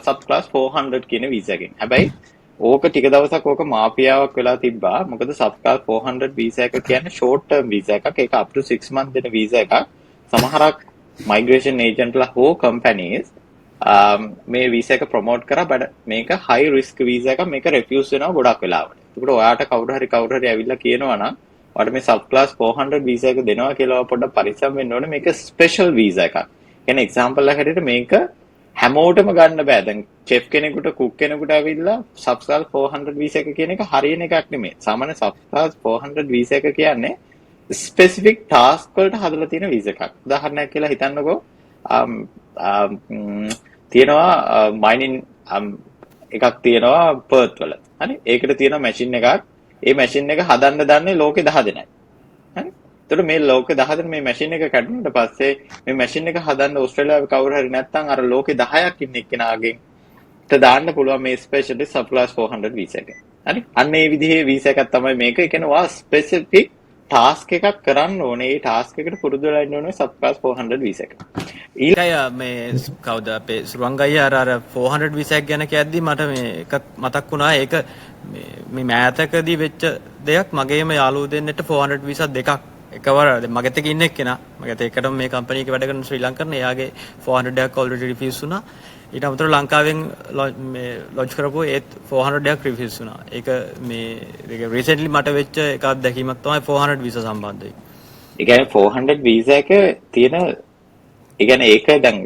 sub class 400 කියන visa එකෙන්. හැබැයි ඕක ටික දවසක් ඕක මාෆියාවක් වෙලා තිබ්බා. මොකද sub class 400 වීසා එක කියන්නේ short term වීසා එකක්. ඒක up to 6 month දෙන වීසා එකක්. සමහරක් migration agentලා හෝ companies මේ වීසා එක ප්‍රොමෝට් කරා බඩ මේක high risk වීසා එකක්. මේක refuse වෙනවා ගොඩක් වෙලාවට. ඒකට ඔයාට කවුරු හරි ඇවිල්ලා කියනවා නම් ඔයාලට මේ sub class 400 වීසා එක දෙනවා කියලා පොඩ්ඩක් පරිස්සම් වෙන්න ඕනේ. මේක ස්පෙෂල් වීසා එකක්. කියන්නේ එක්සැම්පල් එකක් හැටියට මේක හැමෝටම ගන්න බෑ. දැන් chef කෙනෙකුට cook කෙනෙකුට ඇවිල්ලා sub class 400 වීසා එක කියන එක හරියන එකක් නෙමෙයි. සාමාන්‍ය sub class 400 වීසා එක කියන්නේ specific task වලට හදලා තියෙන වීසා එකක්. උදාහරණයක් කියලා හිතන්නකෝ තියෙනවා mining එකක් තියෙනවා Perth වල. හරි? ඒකට තියෙනවා machine එකක්. ඒ machine එක හදන්න දන්නේ ලෝකේ 10 දෙනයි. හරි? එතකොට මේ ලෝකේ 10 දෙනා මේ machine එක කැඩුණාට පස්සේ මේ machine එක හදන්න ඕස්ට්‍රේලියාවේ කවුරු හරි නැත්නම් අර ලෝකේ 10ක් ඉන්න එක්කෙනාගෙන් දාන්න පුළුවන් මේ ස්පෙෂලි sub class 400 වීසා එක. හරි? අන්න ඒ විදිහේ වීසා එකක් තමයි මේක. ඒ කියන්නේ ඔයා ස්පෙસિෆික් ටාස්ක් එකක් කරන්න ඕනේ. ඒ ටාස්ක් එකට පුරුදු වෙලා ඉන්න ඕනේ sub class 400 වීසා එක. ඊළඟ මේ කවුද අපේ සුරංගය අර 400 වීසා එක ගැන කියද්දි මට මේ එකක් මතක් වුණා. ඒක මේ මෑතකදී වෙච්ච දෙයක්. මගේම යාළුවෝ දෙන්නෙට 400 වීසා දෙකක් එකවර මගෙත් එක්ක ඉන්න එක්කෙනා මගෙත් එක්කටම මේ කම්පැනි එකේ වැඩ කරන ශ්‍රී ලංකන් එයාගේ 400 එකක් ඔල්රෙඩි රිෆියුස් වුණා. ඊට අමතරව ලංකාවෙන් මේ ලොන්ච් කරපුවා ඒත් 400 එකක් රිෆියුස් වුණා. ඒක මේ රීසෙන්ට්ලි මට වෙච්ච එකක් දැකීමක් තමයි 400 වීසා සම්බන්ධයි. ඒ කියන්නේ 400 වීසා එක තියෙන ඒ කියන්නේ ඒක දැන්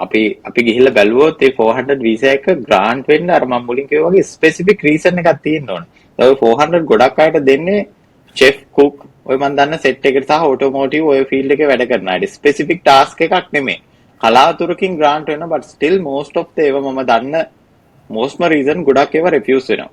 අපි ගිහිල්ලා බැලුවොත් ඒ 400 වීසා එක ග්‍රාන්ට් වෙන්න අර මම මුලින් කිව්වා වගේ ස්පෙસિෆික් රීසන් එකක් තියෙන්න ඕනේ. ඒ 400 ගොඩක් අයට දෙන්නේ chef cook ඔය මන් දන්න සෙට් එකට සහ ඔටෝමෝටිව් ඔය ෆීල්ඩ් එකේ වැඩ කරන අය. ස්පෙસિෆික් ටාස්ක් එකක් නෙමෙයි. කලාතුරකින් ග්‍රාන්ට් වෙනවා but still most of the ඒවා මම දන්න mostම reason ගොඩක් ඒවා refuse වෙනවා.